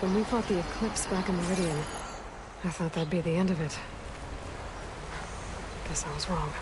When we fought the Eclipse back in Meridian, I thought that'd be the end of it. Guess I was wrong.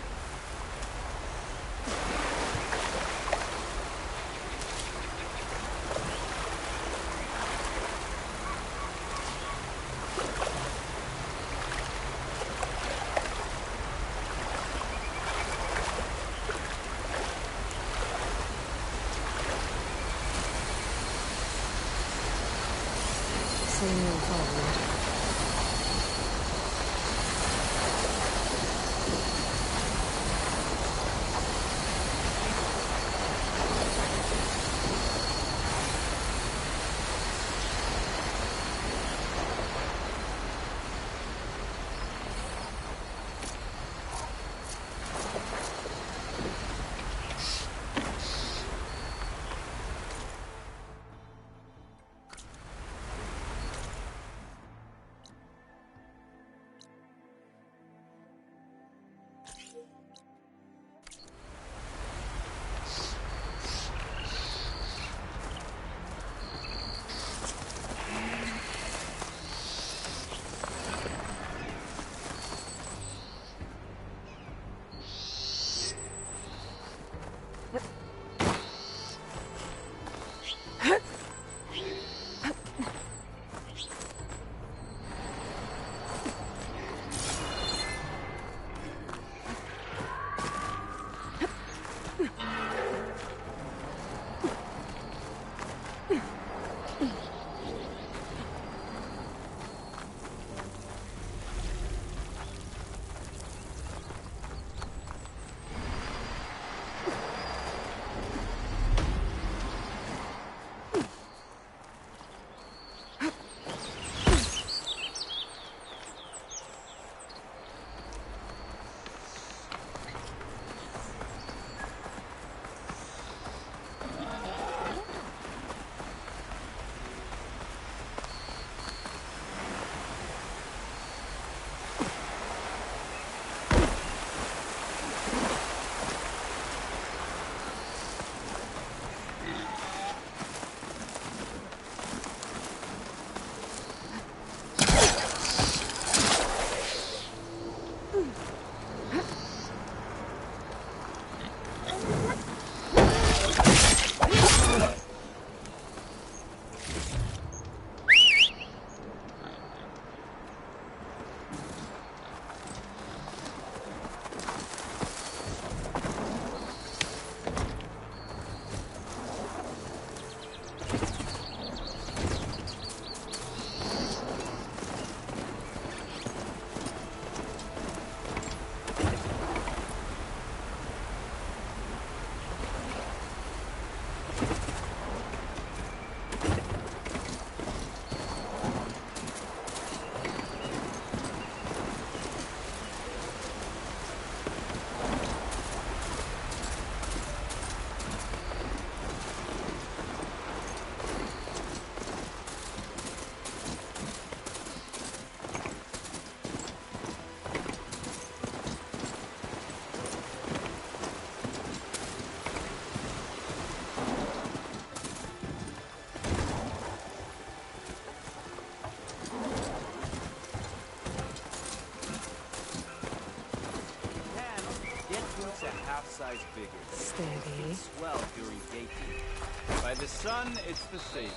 Size bigger. Steady. Swell during gatekeeping. By the sun, it's the savior.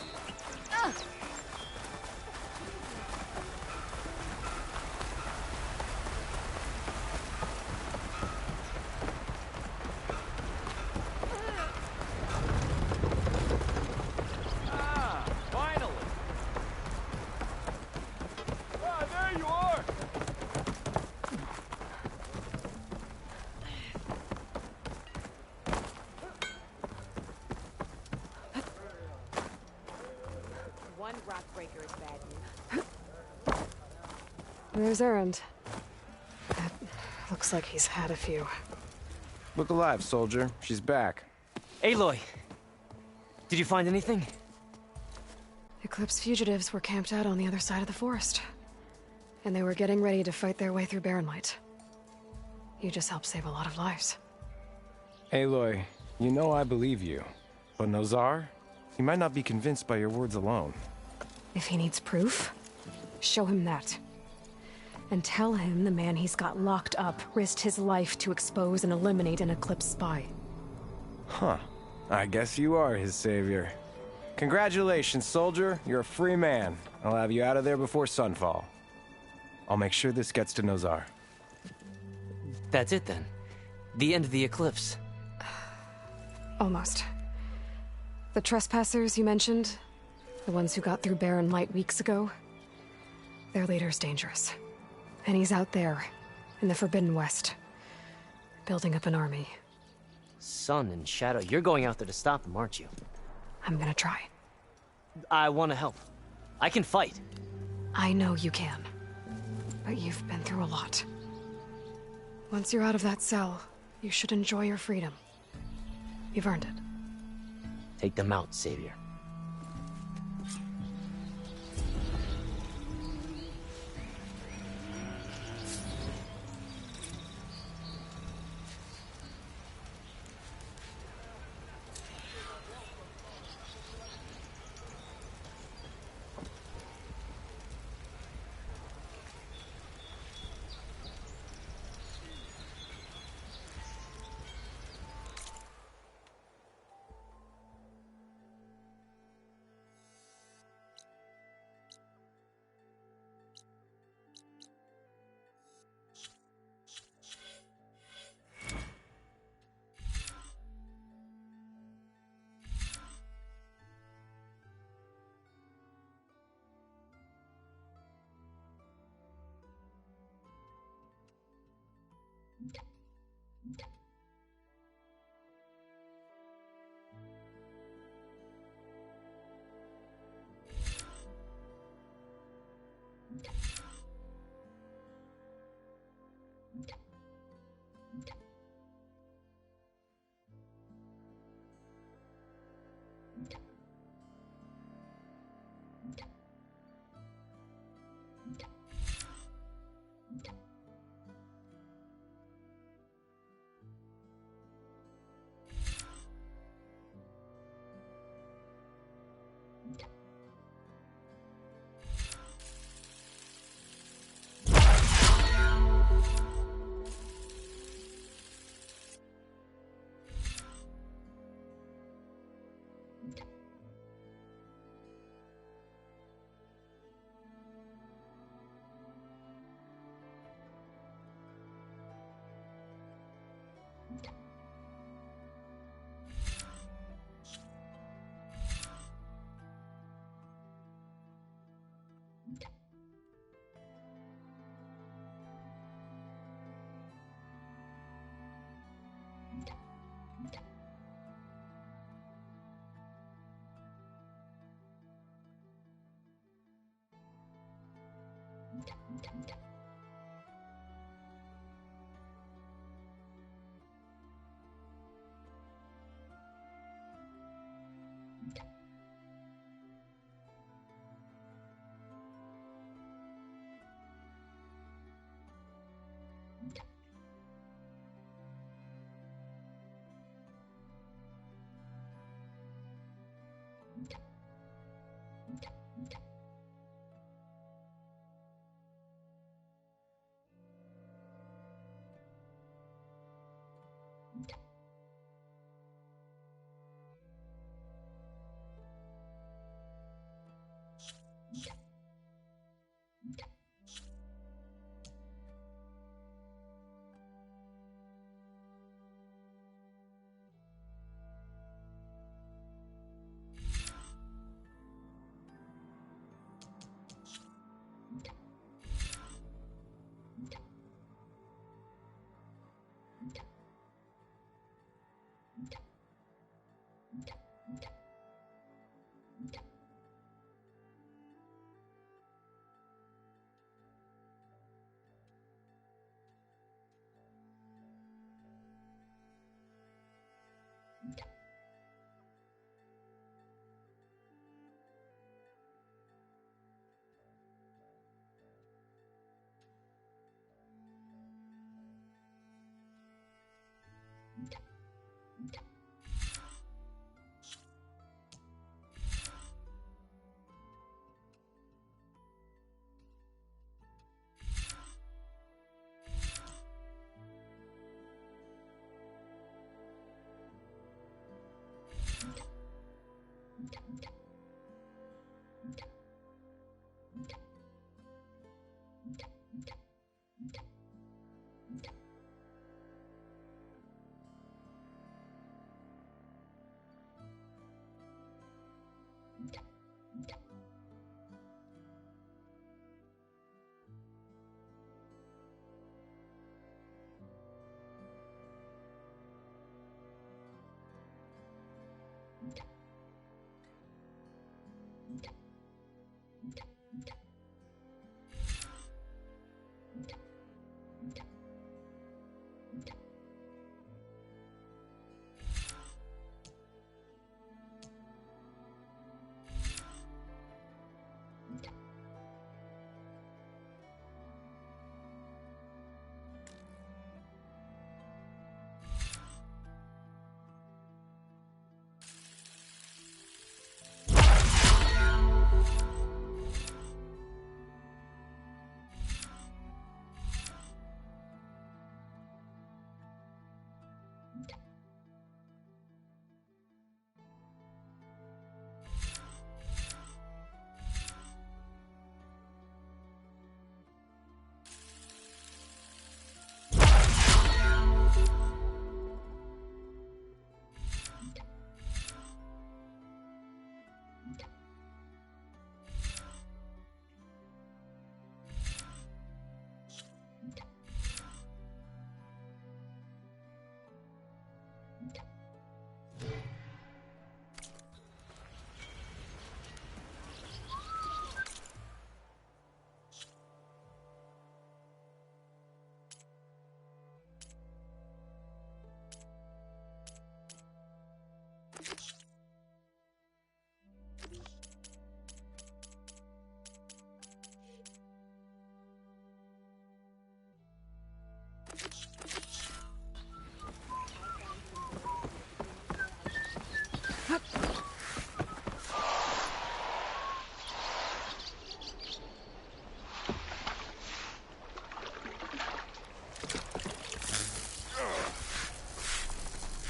Finally! Ah, there you are! One rock breaker is bad news. There's Errand. That looks like he's had a few. Look alive, soldier. She's back. Aloy! Did you find anything? Eclipse fugitives were camped out on the other side of the forest. And they were getting ready to fight their way through Barren Light. You just helped save a lot of lives. Aloy, you know I believe you. But Nozar? He might not be convinced by your words alone. If he needs proof, show him that. And tell him the man he's got locked up risked his life to expose and eliminate an Eclipse spy. Huh. I guess you are his savior. Congratulations, soldier. You're a free man. I'll have you out of there before sunfall. I'll make sure this gets to Nozar. That's it then. The end of the Eclipse. Almost. The trespassers you mentioned, the ones who got through Barren Light weeks ago, their leader's dangerous. And he's out there, in the Forbidden West, building up an army. Sun and Shadow, you're going out there to stop him, aren't you? I'm gonna try. I want to help. I can fight. I know you can. But you've been through a lot. Once you're out of that cell, you should enjoy your freedom. You've earned it. Take them out, Savior.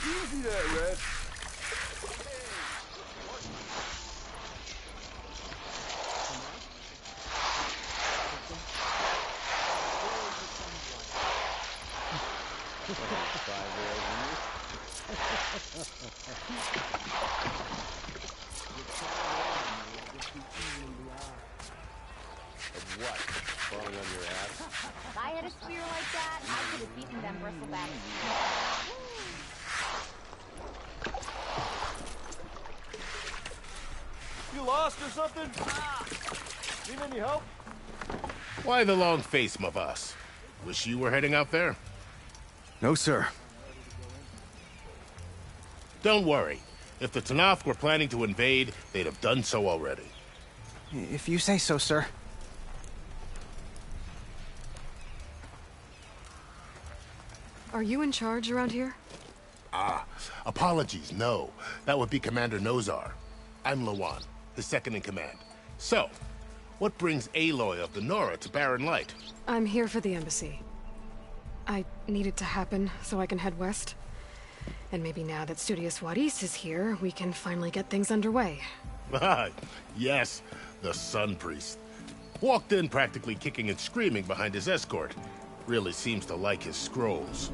Easy there, Red. What? Falling on your ass? If I had a spear like that, I could have beaten them bristleback. You lost or something? Need any help? Why the long face, my boss? Wish you were heading out there? No, sir. Don't worry. If the Tanakh were planning to invade, they'd have done so already. If you say so, sir. Are you in charge around here? Apologies, no. That would be Commander Nozar. I'm Lawan, his second in command. So, what brings Aloy of the Nora to Barren Light? I'm here for the embassy. I need it to happen so I can head west. And maybe now that Studious Wadis is here, we can finally get things underway. Yes, the Sun Priest. Walked in practically kicking and screaming behind his escort. Really seems to like his scrolls.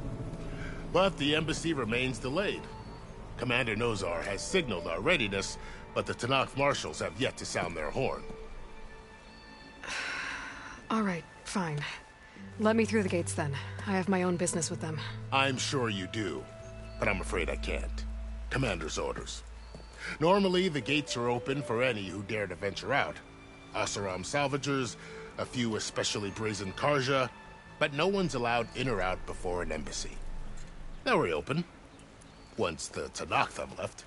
But the embassy remains delayed. Commander Nozar has signaled our readiness, but the Tanakh marshals have yet to sound their horn. All right, fine. Let me through the gates then. I have my own business with them. I'm sure you do, but I'm afraid I can't. Commander's orders. Normally, the gates are open for any who dare to venture out. Asaram salvagers, a few especially brazen Karja, but no one's allowed in or out before an embassy. They'll reopen, once the Tanakh have left.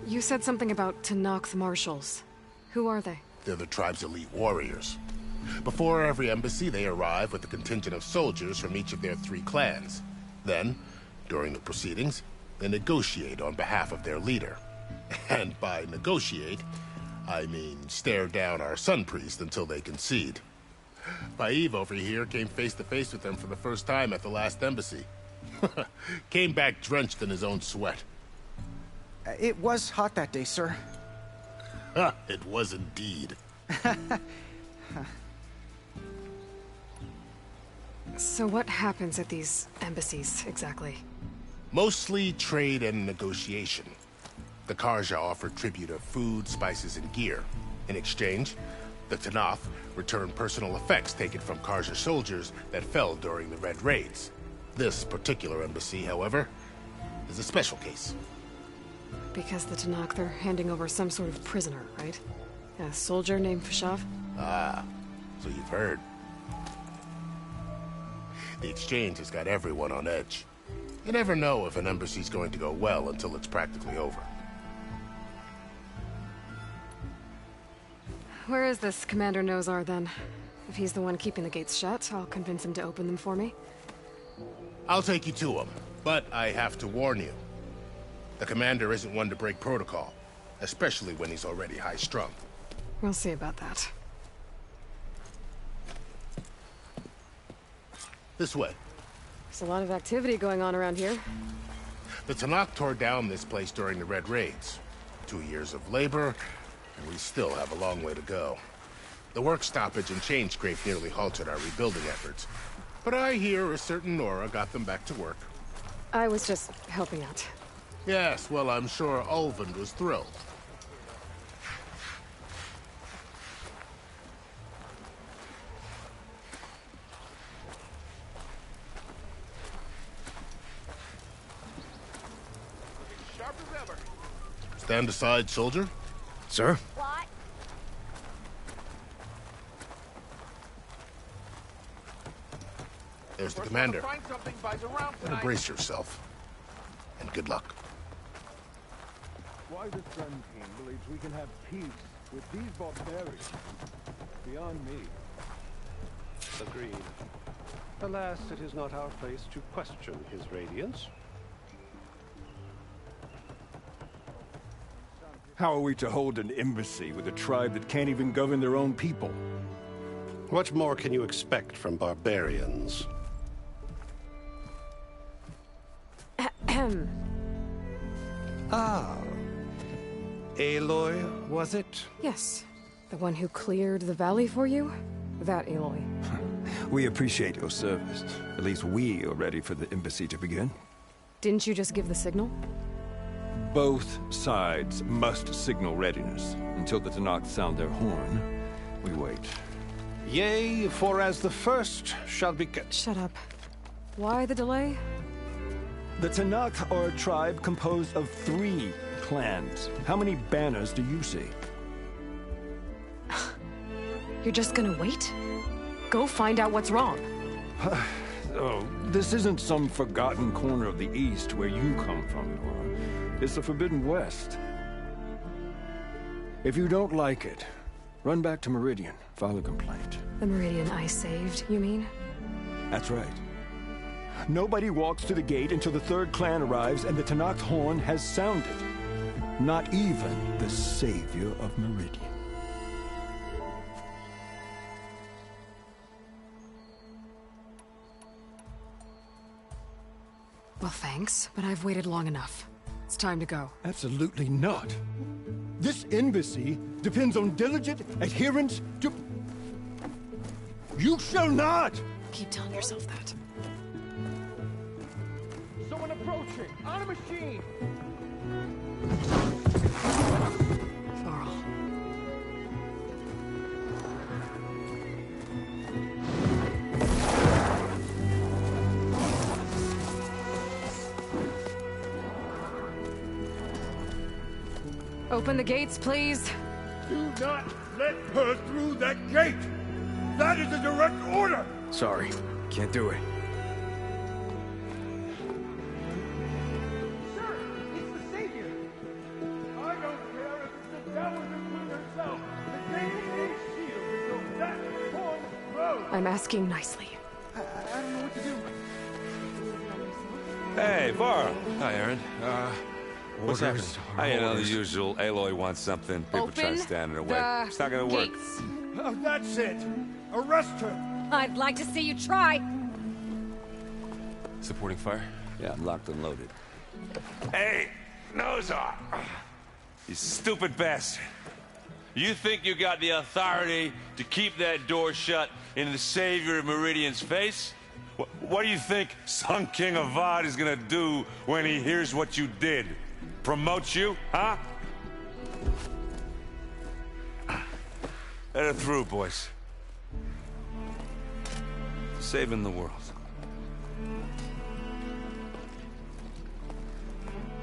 You said something about Tanakh marshals. Who are they? They're the tribe's elite warriors. Before every embassy, they arrive with a contingent of soldiers from each of their 3 clans. Then, during the proceedings, they negotiate on behalf of their leader. And by negotiate, I mean stare down our Sun Priest until they concede. Paeve over here came face to face with them for the first time at the last embassy. Came back drenched in his own sweat. It was hot that day, sir. It was indeed. So what happens at these embassies, exactly? Mostly trade and negotiation. The Karja offered tribute of food, spices, and gear. In exchange, the Tenakth returned personal effects taken from Karja soldiers that fell during the Red Raids. This particular embassy, however, is a special case. Because the Tenakth are handing over some sort of prisoner, right? A soldier named Fashav? Ah, so you've heard. The exchange has got everyone on edge. You never know if an embassy's going to go well until it's practically over. Where is this Commander Nozar, then? If he's the one keeping the gates shut, I'll convince him to open them for me. I'll take you to him, but I have to warn you. The commander isn't one to break protocol, especially when he's already high-strung. We'll see about that. This way. There's a lot of activity going on around here. The Tenakth tore down this place during the Red Raids. 2 years of labor, and we still have a long way to go. The work stoppage and chain scrape nearly halted our rebuilding efforts. But I hear a certain Nora got them back to work. I was just helping out. Yes, well, I'm sure Ulvund was thrilled. Sharp as ever. Stand aside, soldier. Sir? What? There's the commander. Better brace yourself. And good luck. Why the Sun King believes we can have peace with these barbarians beyond me. Agreed. Alas, it is not our place to question his radiance. How are we to hold an embassy with a tribe that can't even govern their own people? What more can you expect from barbarians? Ah. Aloy, was it? Yes. The one who cleared the valley for you? That Aloy. We appreciate your service. At least we are ready for the embassy to begin. Didn't you just give the signal? Both sides must signal readiness. Until the Tenakth sound their horn, we wait. Yea, for as the first shall be... Shut up. Why the delay? The Tenakth are a tribe composed of 3 clans. How many banners do you see? You're just gonna wait? Go find out what's wrong. Oh, this isn't some forgotten corner of the East where you come from, Nora. It's the Forbidden West. If you don't like it, run back to Meridian, file a complaint. The Meridian I saved, you mean? That's right. Nobody walks to the gate until the 3rd clan arrives and the Tenakth horn has sounded. Not even the savior of Meridian. Well, thanks, but I've waited long enough. It's time to go. Absolutely not. This embassy depends on diligent adherence to... You shall not! Keep telling yourself that. Someone approaching! On a machine! Varl. Open the gates, please. Do not let her through that gate! That is a direct order! Sorry, can't do it. Sir, it's the Savior! I don't care if it's the devil who herself! The gate is a shield, so that horn grows! I'm asking nicely. I don't know what to do. Hey, Varl. Hi, Aaron. What's happening? You know, the usual. Aloy wants something. People try to stand in her way. It's not gonna work. Oh, that's it! Arrest her! I'd like to see you try. Supporting fire? Yeah, I'm locked and loaded. Hey, Nozar! You stupid bastard. You think you got the authority to keep that door shut in the Savior of Meridian's face? What do you think Sun King Avad is gonna do when he hears what you did? Promote you, huh? Let her through, boys. Saving the world.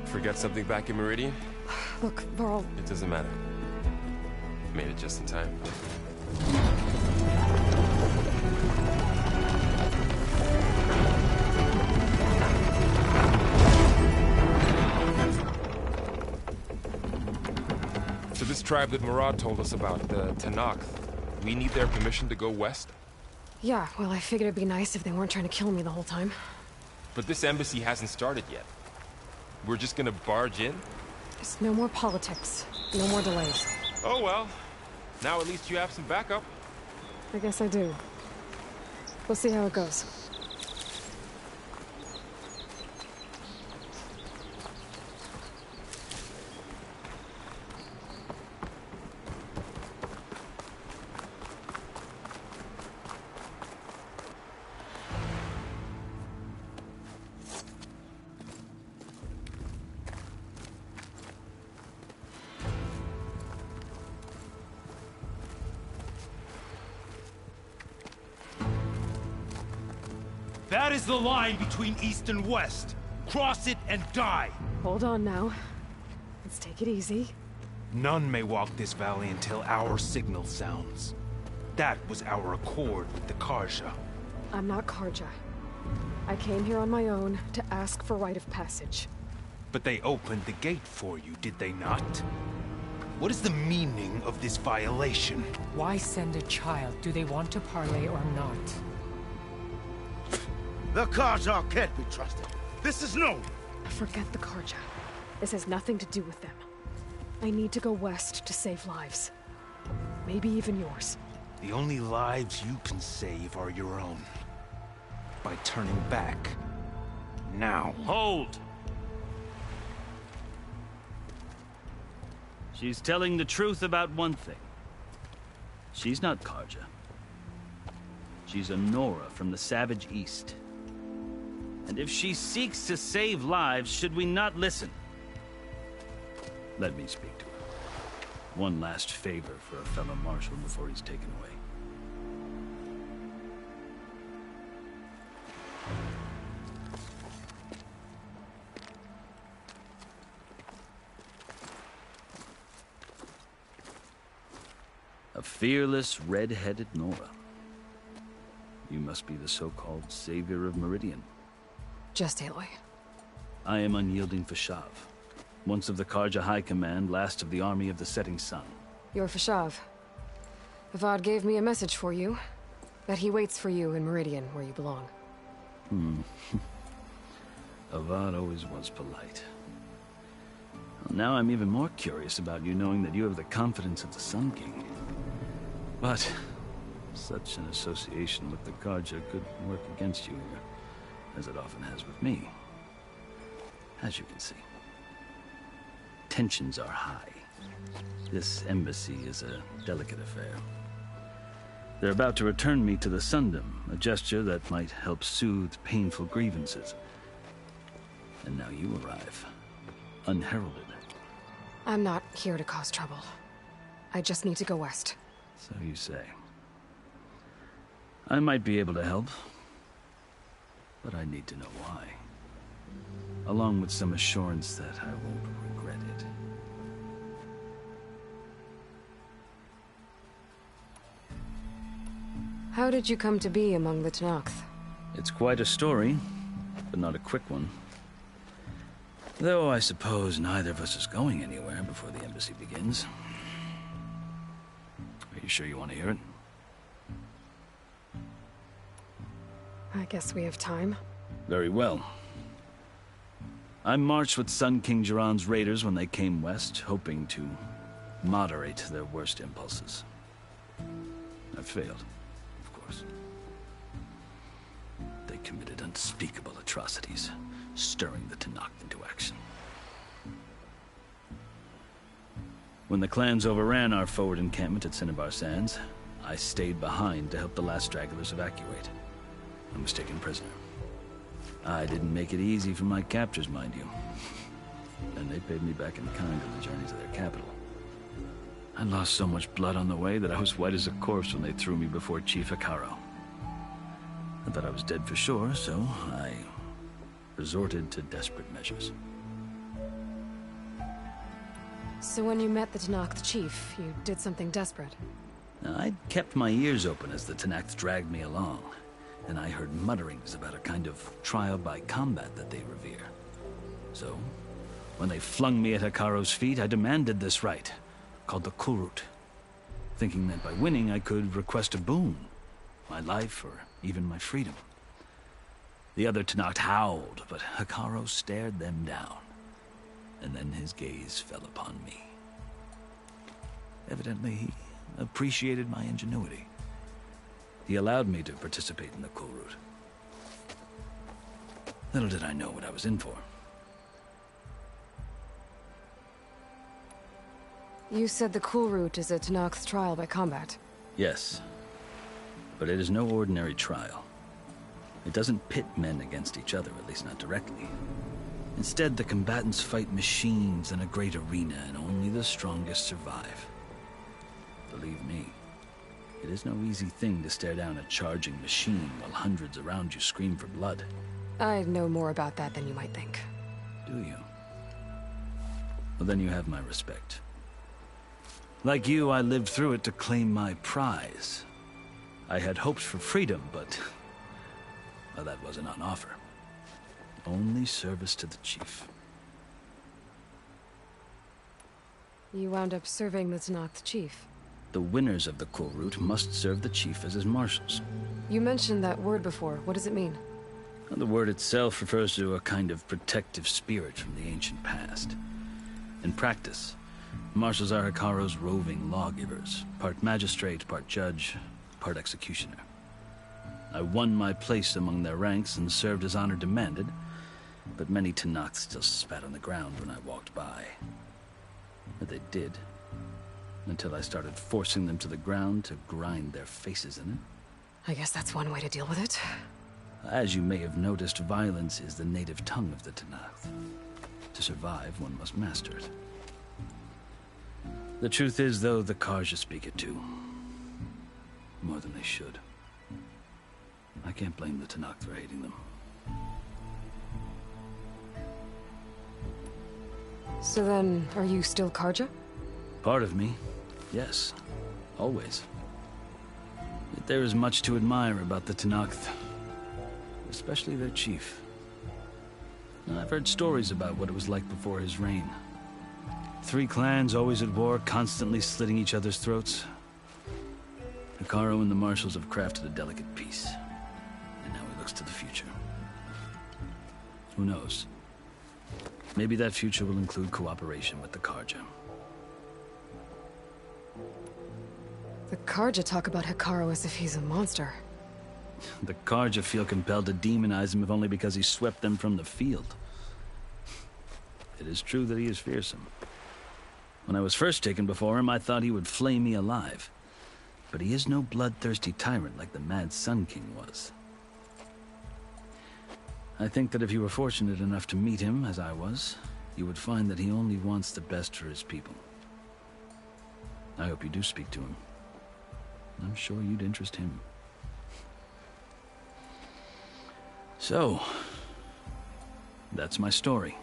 Forget something back in Meridian? Look, Varl... It doesn't matter. Made it just in time. So this tribe that Murad told us about, the Tanakh, we need their permission to go west? Yeah, well, I figured it'd be nice if they weren't trying to kill me the whole time. But this embassy hasn't started yet. We're just gonna barge in? There's no more politics. No more delays. Oh well. Now at least you have some backup. I guess I do. We'll see how it goes. That is the line between East and West. Cross it and die. Hold on now. Let's take it easy. None may walk this valley until our signal sounds. That was our accord with the Karja. I'm not Karja. I came here on my own to ask for rite of passage. But they opened the gate for you, did they not? What is the meaning of this violation? Why send a child? Do they want to parley or not? The Karja can't be trusted. This is known. Forget the Karja. This has nothing to do with them. I need to go west to save lives. Maybe even yours. The only lives you can save are your own. By turning back. Now. Hold! She's telling the truth about one thing. She's not Karja. She's a Nora from the Savage East. And if she seeks to save lives, should we not listen? Let me speak to her. One last favor for a fellow marshal before he's taken away. A fearless, red-headed Nora. You must be the so-called Savior of Meridian. Just Aloy. I am unyielding Fashav. Once of the Karja High Command, last of the army of the setting sun. You're Fashav. Avad gave me a message for you. That he waits for you in Meridian, where you belong. Avad always was polite. Well, now I'm even more curious about you knowing that you have the confidence of the Sun King. But such an association with the Karja could work against you here, as it often has with me. As you can see. Tensions are high. This embassy is a delicate affair. They're about to return me to the Sundom, a gesture that might help soothe painful grievances. And now you arrive, unheralded. I'm not here to cause trouble. I just need to go west. So you say. I might be able to help, but I need to know why. Along with some assurance that I won't regret it. How did you come to be among the Tanakh? It's quite a story, but not a quick one. Though I suppose neither of us is going anywhere before the embassy begins. Are you sure you want to hear it? I guess we have time. Very well. I marched with Sun King Jiran's raiders when they came west, hoping to moderate their worst impulses. I failed. course. They committed unspeakable atrocities, stirring the Tenakth into action. When the clans overran our forward encampment at Cinnabar Sands, I stayed behind to help the last stragglers evacuate. I was taken prisoner. I didn't make it easy for my captors, mind you. And they paid me back in kind on the journey to their capital. I lost so much blood on the way that I was white as a corpse when they threw me before Chief Hekarro. I thought I was dead for sure, so I resorted to desperate measures. So when you met the Tenakth chief, you did something desperate? I'd kept my ears open as the Tenakth dragged me along, and I heard mutterings about a kind of trial by combat that they revere. So, when they flung me at Hekarro's feet, I demanded this right, called the Kulrut, thinking that by winning I could request a boon, my life or even my freedom. The other Tenakth howled, but Hekarro stared them down, and then his gaze fell upon me. Evidently, he appreciated my ingenuity. He allowed me to participate in the Kulrut. Little did I know what I was in for. You said the Kulrut is a Tenakth trial by combat. Yes, but it is no ordinary trial. It doesn't pit men against each other, at least not directly. Instead, the combatants fight machines in a great arena, and only the strongest survive. Believe me, it is no easy thing to stare down a charging machine while hundreds around you scream for blood. I know more about that than you might think. Do you? Well, then you have my respect. Like you, I lived through it to claim my prize. I had hoped for freedom, but well, that wasn't on offer. Only service to the chief. You wound up serving the Tenakth chief. The winners of the Kulrut must serve the chief as his marshals. You mentioned that word before. What does it mean? Well, the word itself refers to a kind of protective spirit from the ancient past. In practice, marshals are Hekarro's roving lawgivers, part magistrate, part judge, part executioner. I won my place among their ranks and served as honor demanded, but many Tenakth still spat on the ground when I walked by. But they did, until I started forcing them to the ground to grind their faces in it. I guess that's one way to deal with it. As you may have noticed, violence is the native tongue of the Tenakth. To survive, one must master it. The truth is, though, the Karja speak it too. More than they should. I can't blame the Tenakth for hating them. So then, are you still Karja? Part of me, yes. Always. Yet there is much to admire about the Tenakth. Especially their chief. I've heard stories about what it was like before his reign. 3 clans always at war, constantly slitting each other's throats. Hekarro and the marshals have crafted a delicate peace. And now he looks to the future. Who knows? Maybe that future will include cooperation with the Karja. The Karja talk about Hekarro as if he's a monster. The Karja feel compelled to demonize him if only because he swept them from the field. It is true that he is fearsome. When I was first taken before him, I thought he would flay me alive. But he is no bloodthirsty tyrant like the Mad Sun King was. I think that if you were fortunate enough to meet him, as I was, you would find that he only wants the best for his people. I hope you do speak to him. I'm sure you'd interest him. So, that's my story.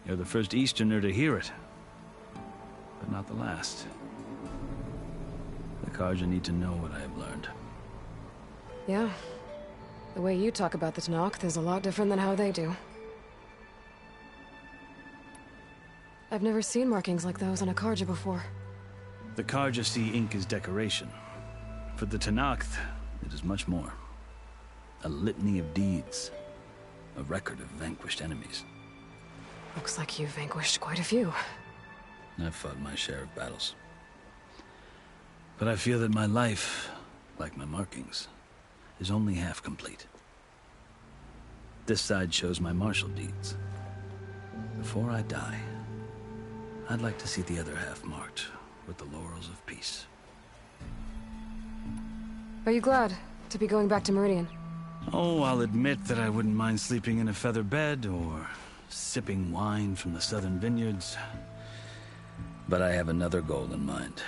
You're the first Easterner to hear it, but not the last. The Karja need to know what I have learned. Yeah. The way you talk about the Tenakth is a lot different than how they do. I've never seen markings like those on a Karja before. The Karja see ink as decoration. For the Tenakth, it is much more. A litany of deeds. A record of vanquished enemies. Looks like you've vanquished quite a few. I've fought my share of battles. But I feel that my life, like my markings, is only half complete. This side shows my martial deeds. Before I die, I'd like to see the other half marked with the laurels of peace. Are you glad to be going back to Meridian? Oh, I'll admit that I wouldn't mind sleeping in a feather bed or sipping wine from the southern vineyards. But I have another goal in mind.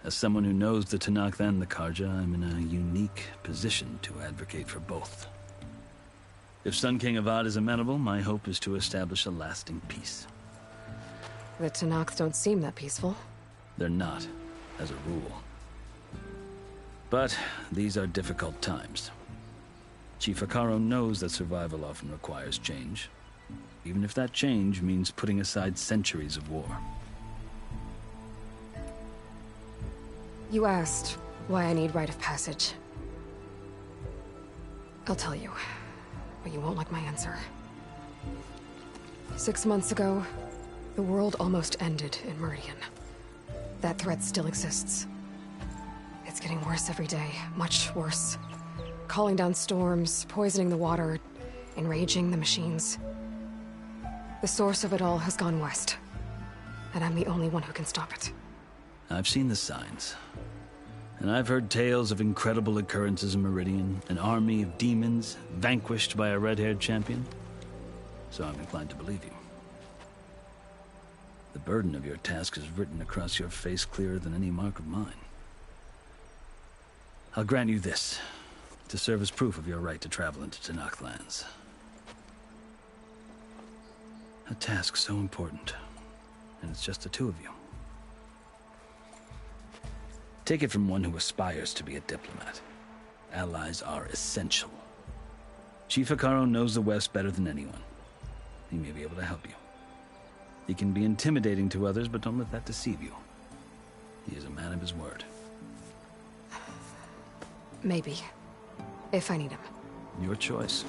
As someone who knows the Tenakth and the Karja, I'm in a unique position to advocate for both. If Sun King Avad is amenable, my hope is to establish a lasting peace. The Tenakth don't seem that peaceful. They're not, as a rule. But these are difficult times. Chief Hekarro knows that survival often requires change, even if that change means putting aside centuries of war. You asked why I need rite of passage. I'll tell you, but you won't like my answer. 6 months ago, the world almost ended in Meridian. That threat still exists. It's getting worse every day, much worse. Calling down storms, poisoning the water, enraging the machines. The source of it all has gone west, and I'm the only one who can stop it. I've seen the signs. And I've heard tales of incredible occurrences in Meridian, an army of demons vanquished by a red-haired champion. So I'm inclined to believe you. The burden of your task is written across your face clearer than any mark of mine. I'll grant you this, to serve as proof of your right to travel into Tenakth lands. A task so important, and it's just the two of you. Take it from one who aspires to be a diplomat. Allies are essential. Chief Hekarro knows the West better than anyone. He may be able to help you. He can be intimidating to others, but don't let that deceive you. He is a man of his word. Maybe. If I need him. Your choice.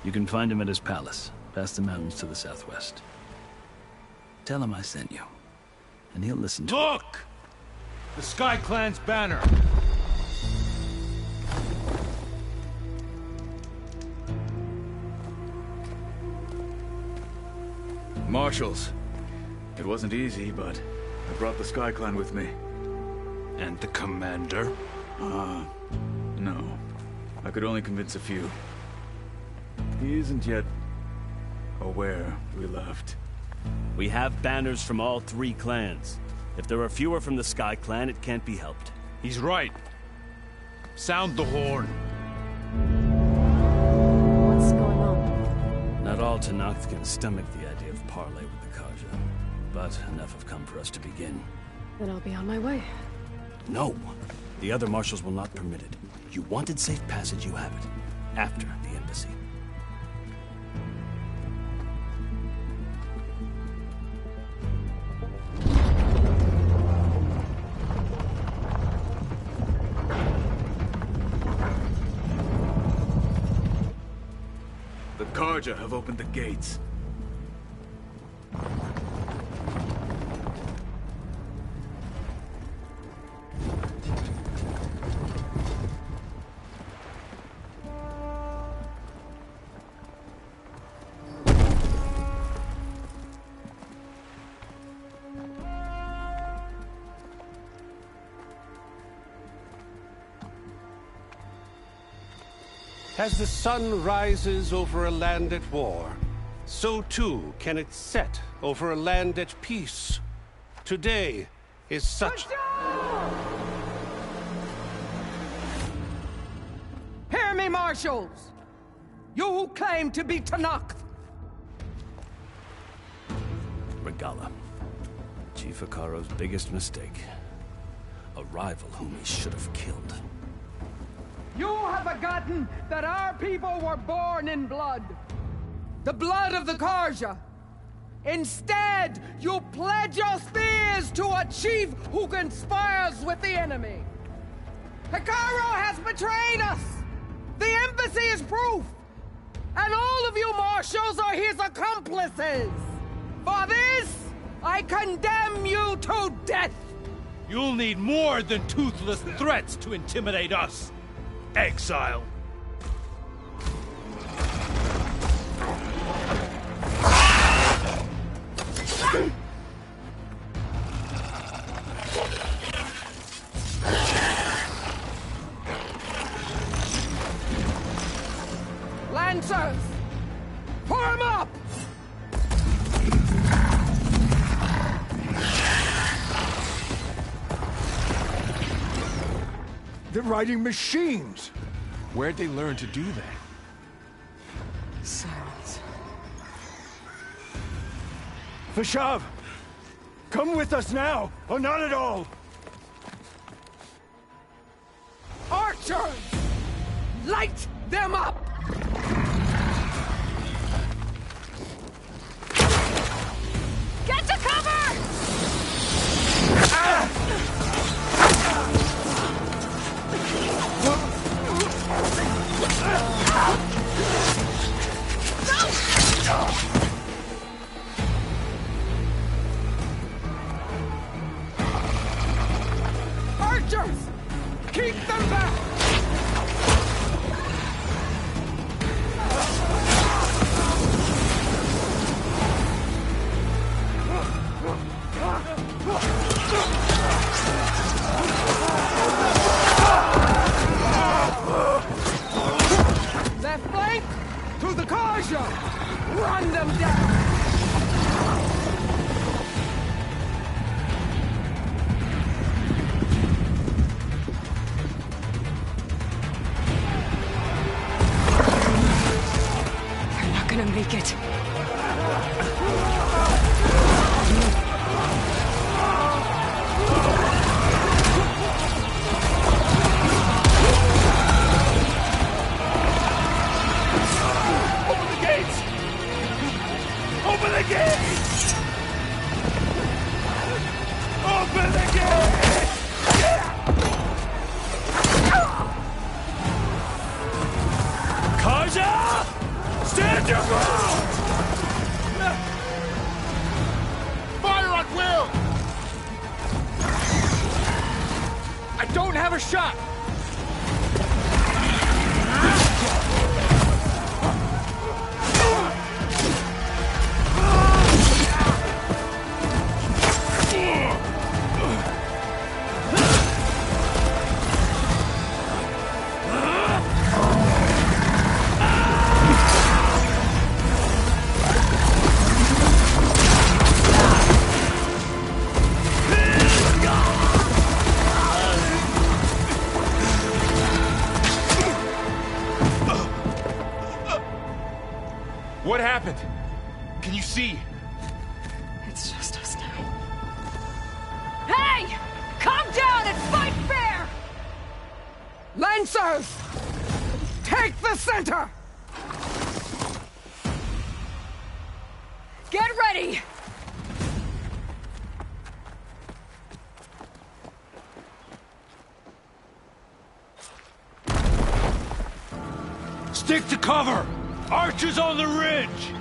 You can find him at his palace, past the mountains to the southwest. Tell him I sent you, and he'll listen to Look! The Sky Clan's banner! Marshals. It wasn't easy, but I brought the Sky Clan with me. And the commander? No. I could only convince a few. He isn't yet aware we left. We have banners from all 3 clans. If there are fewer from the Sky Clan, it can't be helped. He's right. Sound the horn. What's going on? Not all Tenakth can stomach the idea of parley with the Karja, but enough have come for us to begin. Then I'll be on my way. No. The other marshals will not permit it. You wanted safe passage, you have it. After the embassy. The Karja have opened the gates. As the sun rises over a land at war, so too can it set over a land at peace. Today is such... Hear me, marshals! You who claim to be Tenakth! Regala. Chief Hekarro's biggest mistake. A rival whom he should have killed. You have forgotten that our people were born in blood. The blood of the Karja. Instead, you pledge your spears to a chief who conspires with the enemy. Hekarro has betrayed us. The embassy is proof. And all of you marshals are his accomplices. For this, I condemn you to death! You'll need more than toothless threats to intimidate us, exile. Lancers! Form up! They're riding machines! Where'd they learn to do that? Silence. Vashav! Come with us now, or not at all! Archers! Light them up! Get to cover! Archers! Keep them back! Left flank! To the Karja! Run them down! They're not gonna make it. Open the gates! Open the gates! Open the gates! Kaja! Stand your ground! Fire on Will! I don't have a shot! What happened? Can you see? It's just us now. Hey! Calm down and fight fair! Lancers! Take the center! Get ready! Stick to cover! Archers on the ridge!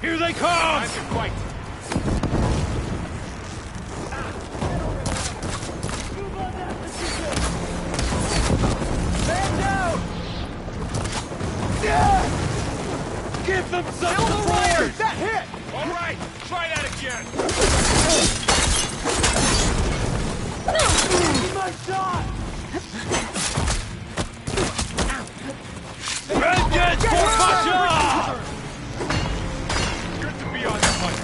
Here they come! Stand down! Give them some Kill the support! rider! That hit! All right, try that again. My shot! Vengeance for Pasha! Good to be on the fight.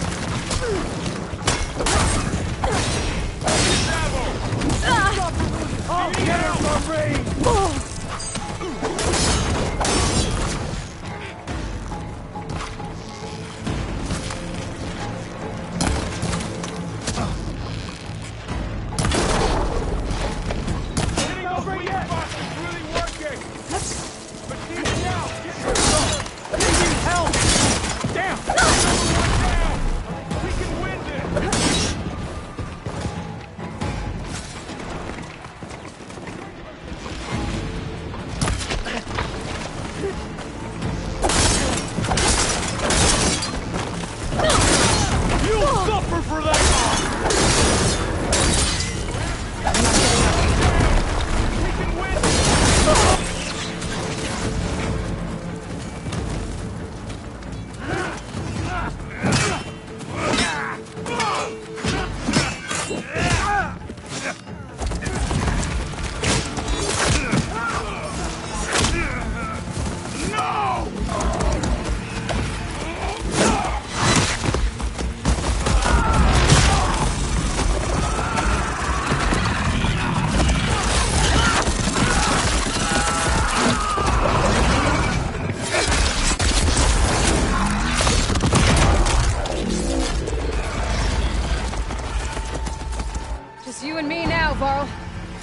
I'll get her for range! Over here! Just you and me now, Varl.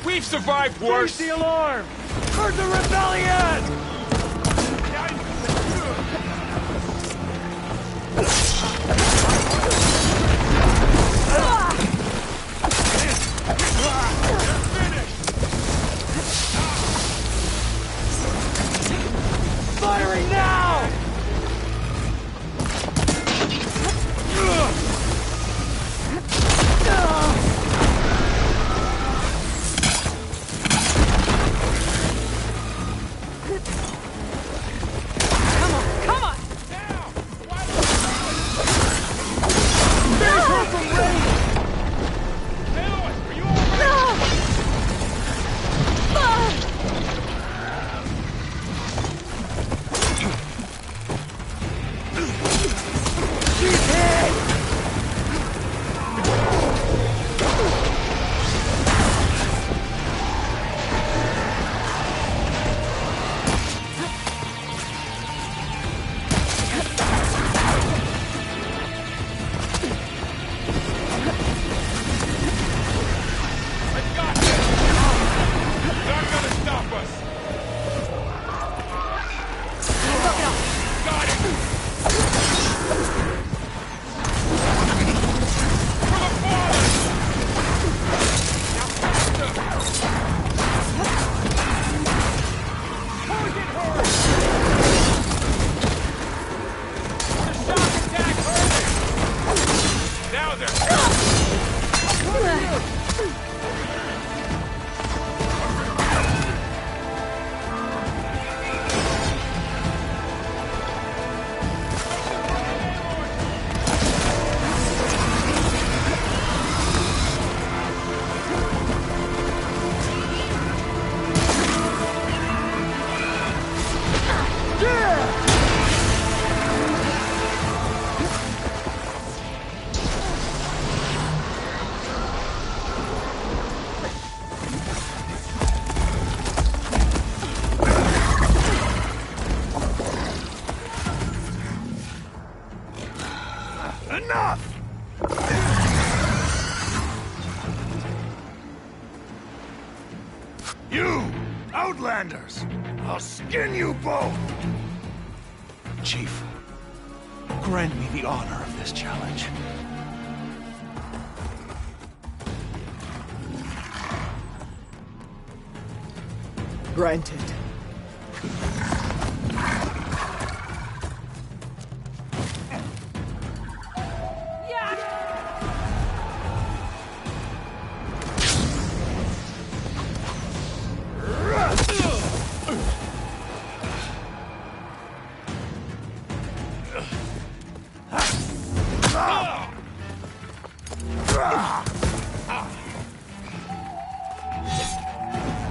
We've survived worse! Raise the alarm! For the rebellion! Firing now! Outlanders! I'll skin you both! Chief, grant me the honor of this challenge. Granted.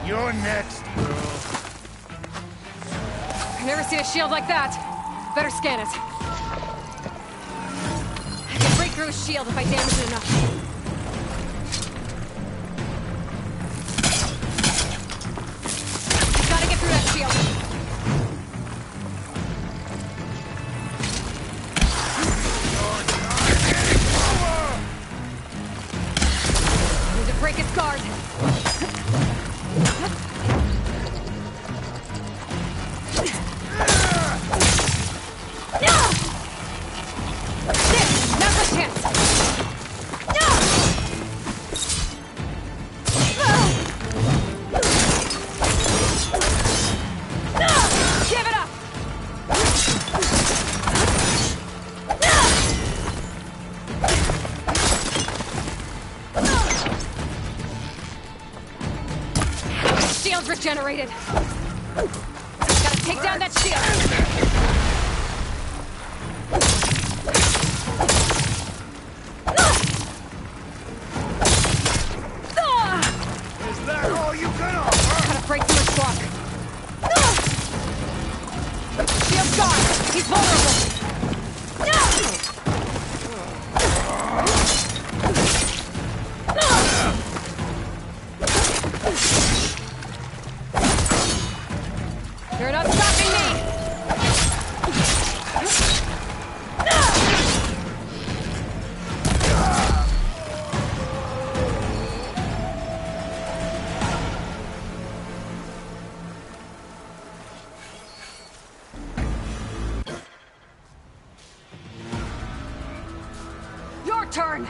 You're next, girl. I've never seen a shield like that. Better scan it. I can break through a shield if I damage it enough. Gotta get through that shield. Need to break its guard. Regenerated. Gotta take down that shield. Is that all you can offer? Gotta break through his block. Shield's gone. He's vulnerable. You're not stopping me! your turn!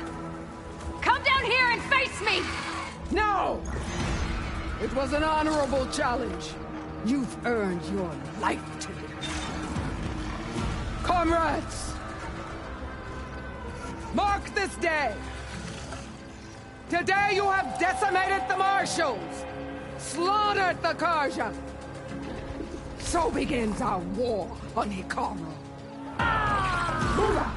Come down here and face me! No! It was an honorable challenge. You've earned your life today. Comrades! Mark this day! Today you have decimated the Marshals! Slaughtered the Karja! So begins our war on Hikaru. Move out!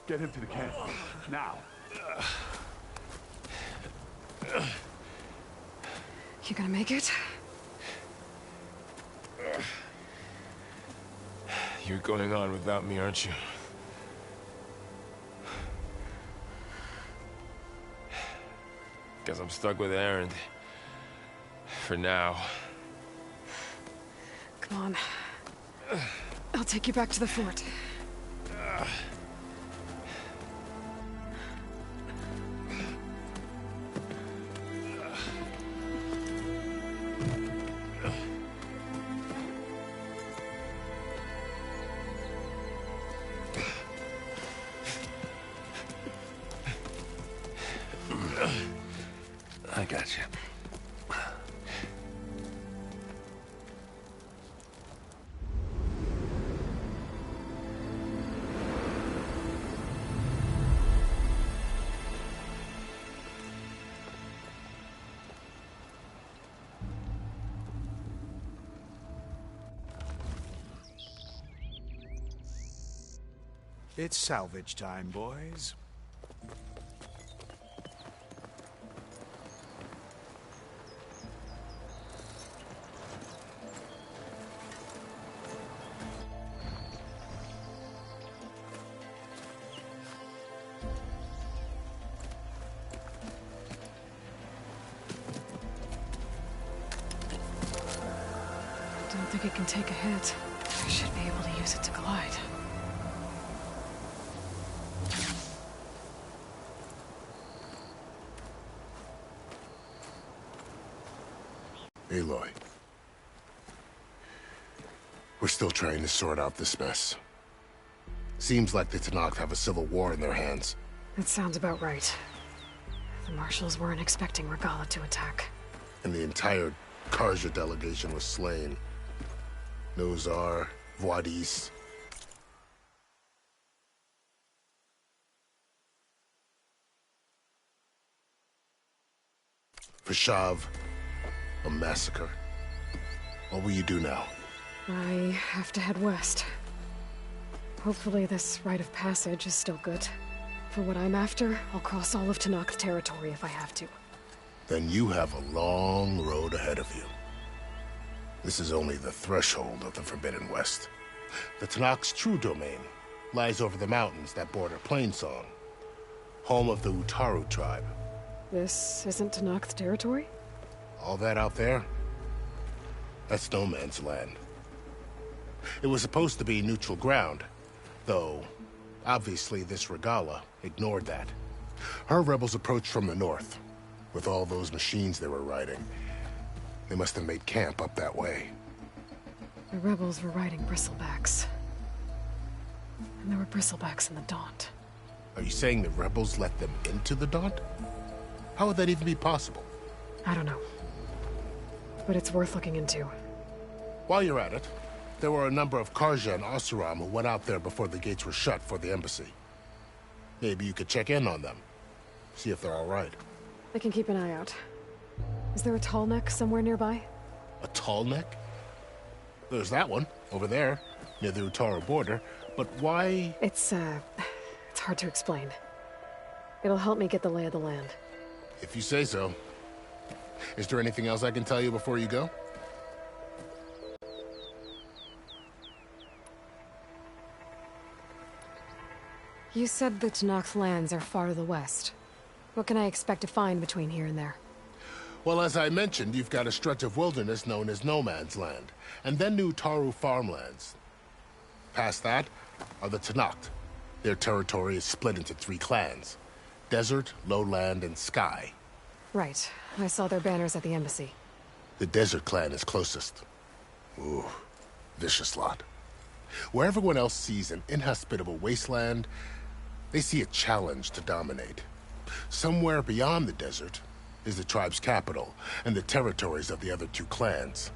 Get him to the camp. Now. You gonna make it? You're going on without me, aren't you? Guess I'm stuck with Aaron. For now. Come on. I'll take you back to the fort. I got you. It's salvage time, boys. I don't think it can take a hit. I should be able to use it to glide. Aloy. We're still trying to sort out this mess. Seems like the Tenakth have a civil war in their hands. That sounds about right. The Marshals weren't expecting Regala to attack. And the entire Karja delegation was slain. Nozar, Voidis. Fashav. A massacre. What will you do now? I have to head west. Hopefully this rite of passage is still good. For what I'm after, I'll cross all of Tenakth territory if I have to. Then you have a long road ahead of you. This is only the threshold of the Forbidden West. The Tenakth's true domain lies over the mountains that border Plainsong, home of the Utaru tribe. This isn't Tenakth territory? All that out there? That's no man's land. It was supposed to be neutral ground, though obviously this Regala ignored that. Her rebels approached from the north, with all those machines they were riding. They must have made camp up that way. The rebels were riding bristlebacks. And there were bristlebacks in the Daunt. Are you saying the rebels let them into the Daunt? How would that even be possible? I don't know. But it's worth looking into. While you're at it, there were a number of Karja and Oseram who went out there before the gates were shut for the embassy. Maybe you could check in on them. See if they're all right. I can keep an eye out. Is there a tall neck somewhere nearby? A tall neck? There's that one, over there, near the Utaru border. But why? It's hard to explain. It'll help me get the lay of the land. If you say so. Is there anything else I can tell you before you go? You said the Tenakth lands are far to the west. What can I expect to find between here and there? Well, as I mentioned, you've got a stretch of wilderness known as No Man's Land, and then New Taru farmlands. Past that are the Tenakth. Their territory is split into 3 clans: Desert, Lowland, and Sky. Right. I saw their banners at the embassy. The Desert clan is closest. Ooh, vicious lot. Where everyone else sees an inhospitable wasteland, they see a challenge to dominate. Somewhere beyond the desert is the tribe's capital and the territories of the other 2 clans.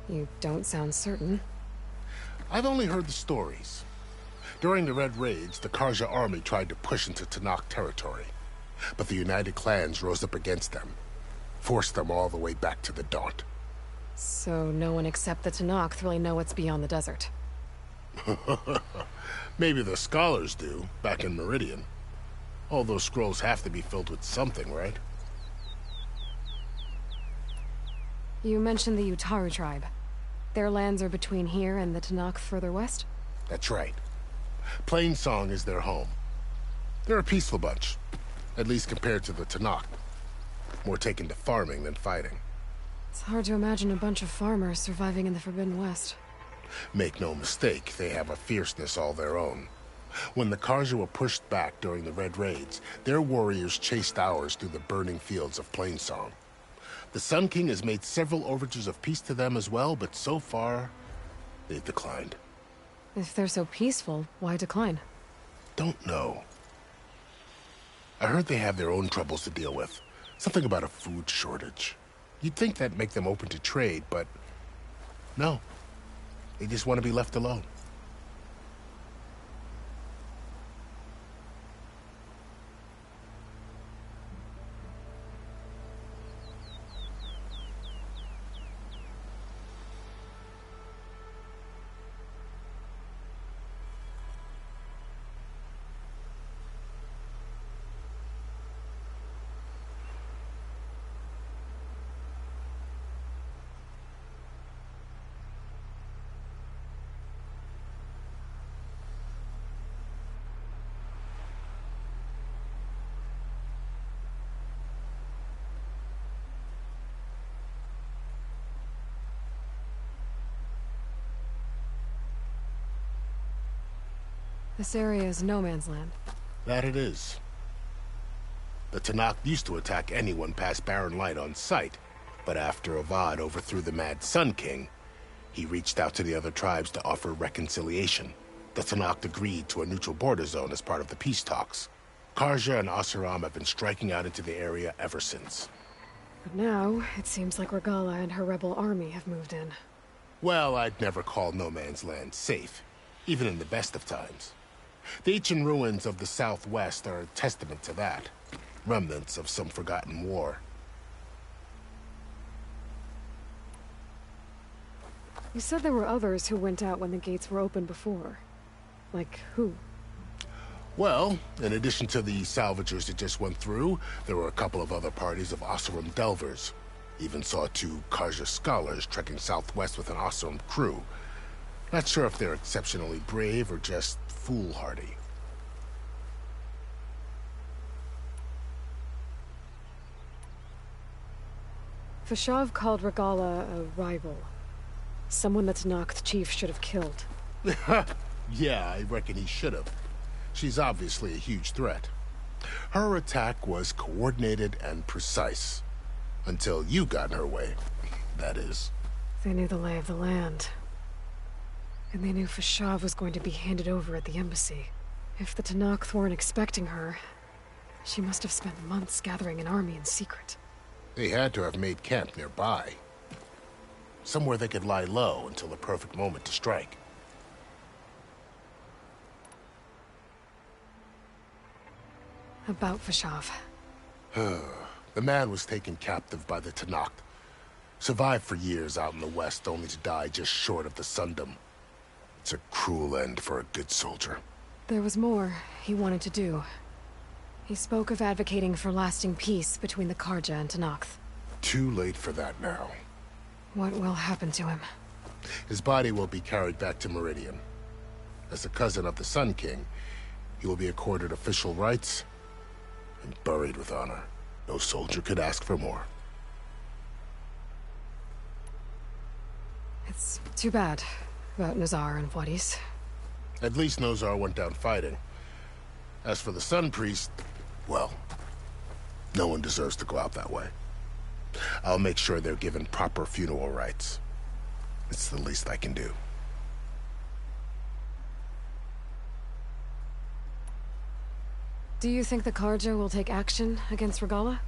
You don't sound certain. I've only heard the stories. During the Red Raids, the Karja army tried to push into Tenakth territory, but the United Clans rose up against them, forced them all the way back to the Daunt. So no one except the Tenakth really know what's beyond the desert. Maybe the scholars do, back in Meridian. All those scrolls have to be filled with something, right? You mentioned the Utaru tribe. Their lands are between here and the Tenakth further west? That's right. Plainsong is their home. They're a peaceful bunch, at least compared to the Tenakth. More taken to farming than fighting. It's hard to imagine a bunch of farmers surviving in the Forbidden West. Make no mistake, they have a fierceness all their own. When the Karja were pushed back during the Red Raids, their warriors chased ours through the burning fields of Plainsong. The Sun King has made several overtures of peace to them as well, but so far, they've declined. If they're so peaceful, why decline? Don't know. I heard they have their own troubles to deal with. Something about a food shortage. You'd think that'd make them open to trade, but no. They just want to be left alone. This area is no man's land. That it is. The Tenakth used to attack anyone past Barren Light on sight, but after Avad overthrew the Mad Sun King, he reached out to the other tribes to offer reconciliation. The Tenakth agreed to a neutral border zone as part of the peace talks. Karja and Asuram have been striking out into the area ever since. But now, it seems like Regala and her rebel army have moved in. Well, I'd never call No Man's Land safe, even in the best of times. The ancient ruins of the Southwest are a testament to that. Remnants of some forgotten war. You said there were others who went out when the gates were open before. Like who? Well, in addition to the salvagers that just went through, there were a couple of other parties of Oseram delvers. Even saw 2 Karja scholars trekking southwest with an Oseram crew. Not sure if they're exceptionally brave or just foolhardy. Fashav called Regala a rival. Someone the Tenakth chief should have killed. Yeah, I reckon he should have. She's obviously a huge threat. Her attack was coordinated and precise. Until you got in her way, that is. They knew the lay of the land. And they knew Fashav was going to be handed over at the embassy. If the Tenakth weren't expecting her, she must have spent months gathering an army in secret. They had to have made camp nearby. Somewhere they could lie low until the perfect moment to strike. About Fashav. The man was taken captive by the Tenakth. Survived for years out in the west, only to die just short of the Sundom. It's a cruel end for a good soldier. There was more he wanted to do. He spoke of advocating for lasting peace between the Karja and Tenakth. Too late for that now. What will happen to him? His body will be carried back to Meridian. As a cousin of the Sun King, he will be accorded official rights and buried with honor. No soldier could ask for more. It's too bad about Nazar and Wadis. At least Nozar went down fighting. As for the Sun Priest, well, no one deserves to go out that way. I'll make sure they're given proper funeral rites. It's the least I can do. Do you think the Karja will take action against Regala?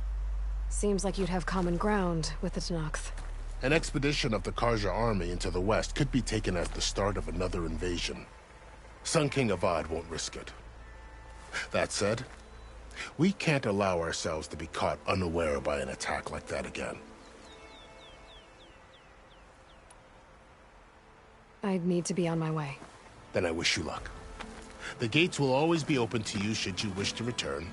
Seems like you'd have common ground with the Tenakth. An expedition of the Karja army into the west could be taken as the start of another invasion. Sun King Avad won't risk it. That said, we can't allow ourselves to be caught unaware by an attack like that again. I'd need to be on my way. Then I wish you luck. The gates will always be open to you should you wish to return.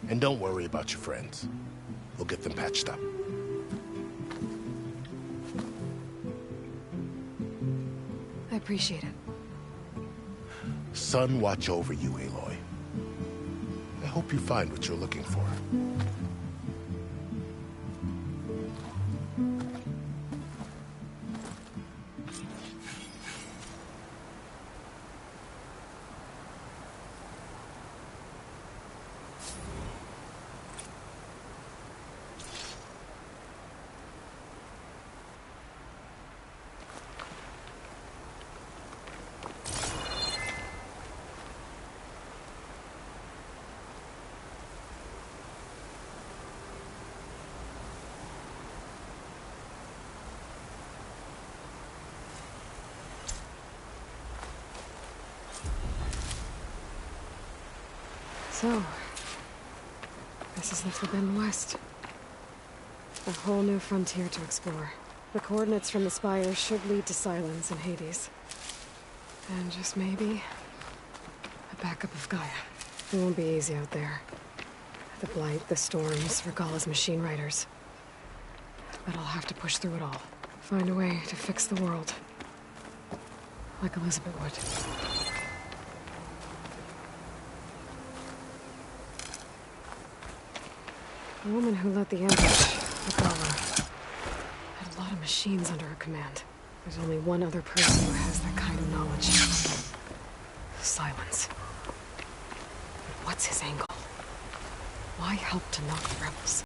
And don't worry about your friends. We'll get them patched up. I appreciate it. Sun watch over you, Aloy. I hope you find what you're looking for. So, this is the Forbidden West. A whole new frontier to explore. The coordinates from the spires should lead to Silence and Hades. And just maybe, a backup of Gaia. It won't be easy out there. The Blight, the Storms, Regala's machine riders. But I'll have to push through it all. Find a way to fix the world. Like Elizabeth would. The woman who led the ambush, Regala, had a lot of machines under her command. There's only one other person who has that kind of knowledge. Silence. But what's his angle? Why help to knock the rebels?